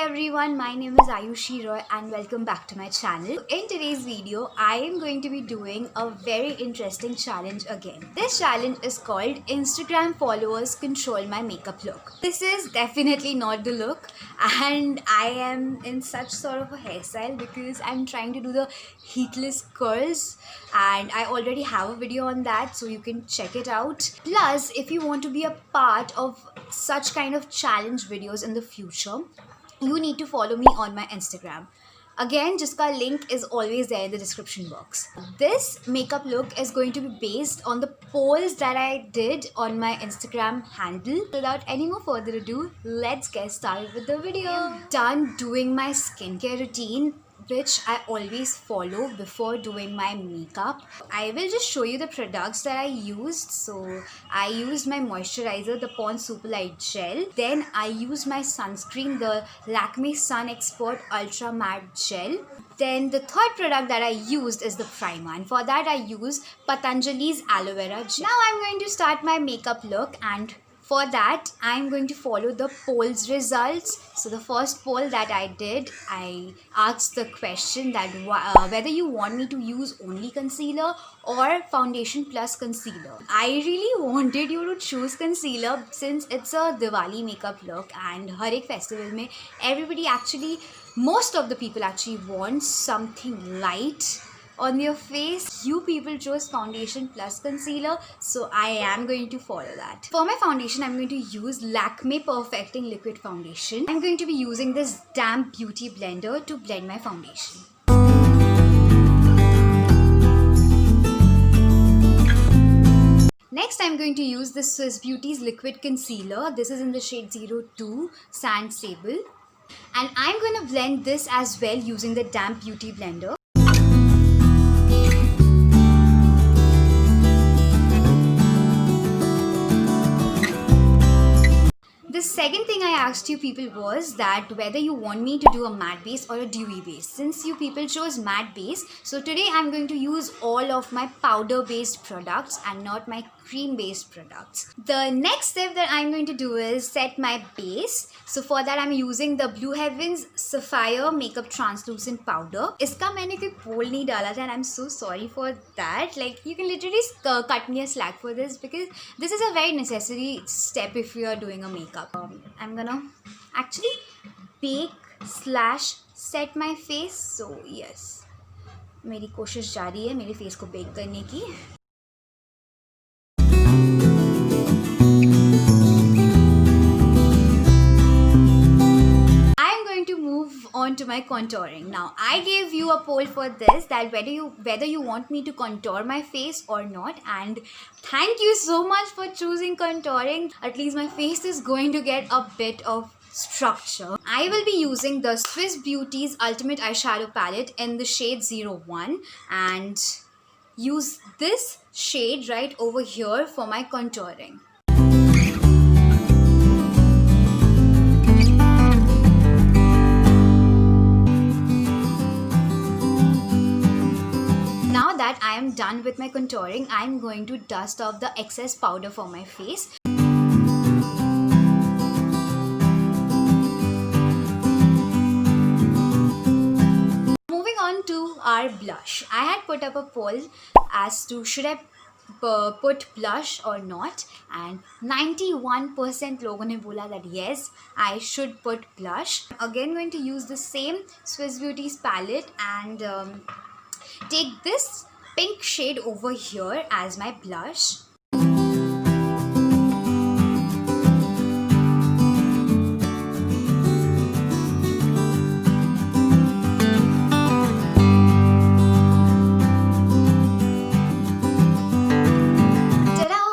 everyone, my name is Ayushi Roy and welcome back to my channel. In today's video, I am going to be doing a very interesting challenge again. This challenge is called Instagram Followers Control My Makeup Look. This is definitely not the look and I am in such sort of a hairstyle because I'm trying to do the heatless curls and I already have a video on that, so you can check it out. Plus, if you want to be a part of such kind of challenge videos in the future, you need to follow me on my Instagram. Again, jiska link is always there in the description box. This makeup look is going to be based on the polls that I did on my Instagram handle. Without any more further ado, let's get started with the video. I'm done doing my skincare routine, which I always follow before doing my makeup. I will just show you the products that I used. So I used my moisturizer, the Pond's Super Light Gel. Then I used my sunscreen, the Lakme Sun Expert Ultra Matte Gel. Then the third product that I used is the primer, and for that I used Patanjali's Aloe Vera Gel. Now I'm going to start my makeup look, and for that, I'm going to follow the polls results. So the first poll that I did, I asked the question that whether you want me to use only concealer or foundation plus concealer. I really wanted you to choose concealer since it's a Diwali makeup look, and har ek festival mein most of the people actually want something light on your face. You people chose foundation plus concealer, so I am going to follow that. For my foundation, I'm going to use Lakme Perfecting Liquid Foundation. I'm going to be using this damp beauty blender to blend my foundation. Next, I'm going to use the Swiss Beauty's Liquid Concealer. This is in the shade 02 Sand Sable. And I'm going to blend this as well using the damp beauty blender. The second thing I asked you people was that whether you want me to do a matte base or a dewy base. Since you people chose matte base, so today I'm going to use all of my powder based products and not my cream based products. The next step that I'm going to do is set my base. So for that I'm using the Blue Heavens Sapphire Makeup Translucent Powder. Iska maine koi pole nahi dala tha and I'm so sorry for that. Like, you can literally cut me a slack for this because this is a very necessary step if you are doing a makeup. I'm gonna actually bake/set my face. So yes, मेरी कोशिश जारी है मेरे face को bake करने की. On to my contouring. Now I gave you a poll for this, that whether you want me to contour my face or not, and thank you so much for choosing contouring. At least my face is going to get a bit of structure. I will be using the Swiss Beauty's Ultimate Eyeshadow Palette in the shade 01 and use this shade right over here for my contouring. Now that I am done with my contouring, I am going to dust off the excess powder for my face. Moving on to our blush. I had put up a poll as to should I put blush or not, and 91% लोगों ने बोला that yes, I should put blush. Again, going to use the same Swiss Beauty's palette and take this pink shade over here as my blush. Ta-da!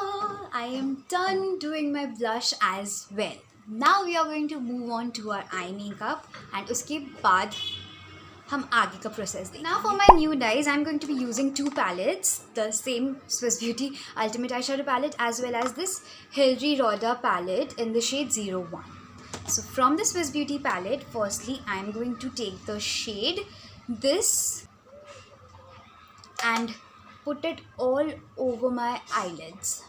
I am done doing my blush as well. Now we are going to move on to our eye makeup and उसके बाद हम आगे का process देखेंगे. Now for my new dyes, I'm going to be using two palettes, the same Swiss Beauty Ultimate Eyeshadow Palette as well as this Hilary Roda palette in the shade 01. So from the Swiss Beauty palette, firstly I'm going to take the shade this and put it all over my eyelids.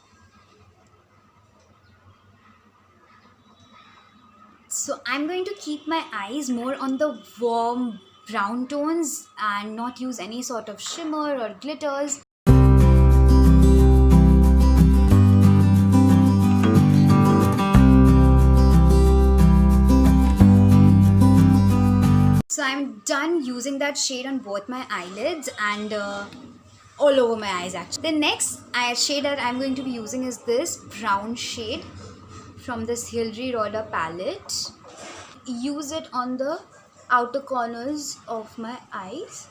So I'm going to keep my eyes more on the warm brown tones and not use any sort of shimmer or glitters. So I'm done using that shade on both my eyelids and all over my eyes actually. The next shade that I'm going to be using is this brown shade from this Hilary Roller palette. Use it on the outer corners of my eyes.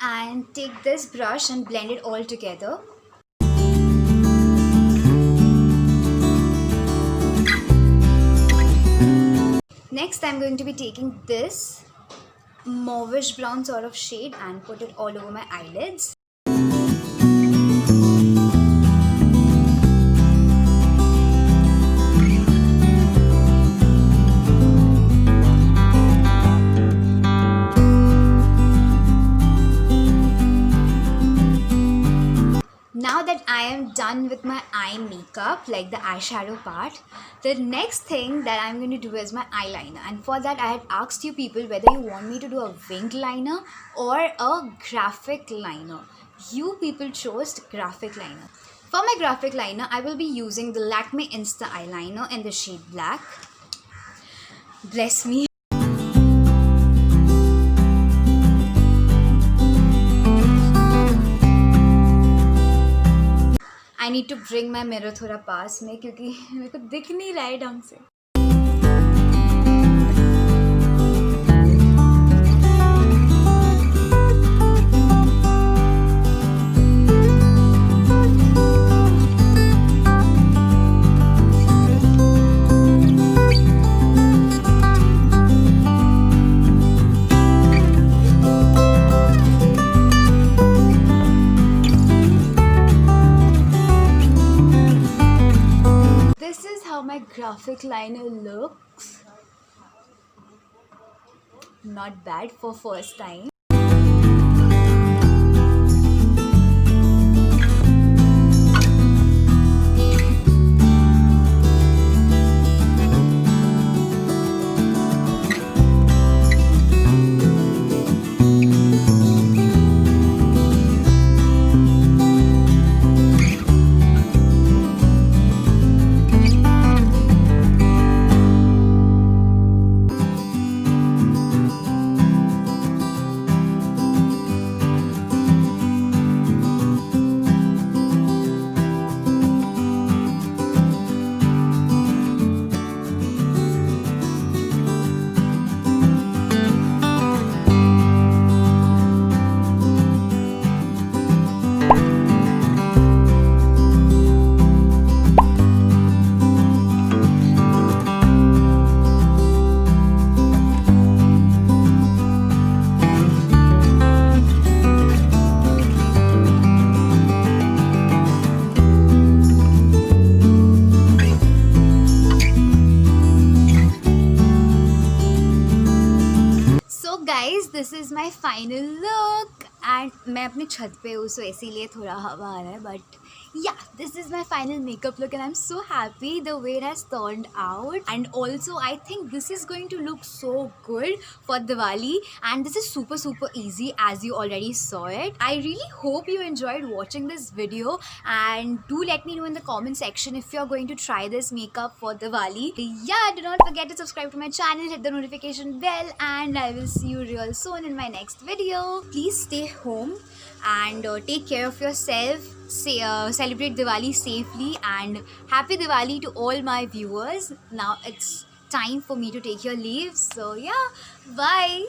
And take this brush and blend it all together. Next, I'm going to be taking this mauvish brown sort of shade and put it all over my eyelids. Now that I am done with my eye makeup, like the eyeshadow part, the next thing that I'm going to do is my eyeliner. And for that, I had asked you people whether you want me to do a winged liner or a graphic liner. You people chose graphic liner. For my graphic liner, I will be using the Lakme Insta eyeliner in the shade black. Bless me. I need to bring my mirror थोड़ा पास में क्योंकि मेरे को दिख नहीं रहा है ढंग से. This is how my graphic liner looks. Not bad for first time. Guys, this is my final look and मैं अपने छत पे हूँ so इसीलिए थोड़ा हवा आ रहा है but yeah, this is my final makeup look and I'm so happy the way it has turned out. And also I think this is going to look so good for Diwali and this is super easy as you already saw it. I really hope you enjoyed watching this video and do let me know in the comment section if you're going to try this makeup for Diwali. Yeah, do not forget to subscribe to my channel, hit the notification bell, and I will see you real soon in my next video. Please stay home and take care of yourself. Celebrate Diwali safely and happy Diwali to all my viewers. Now it's time for me to take your leave. So yeah, bye.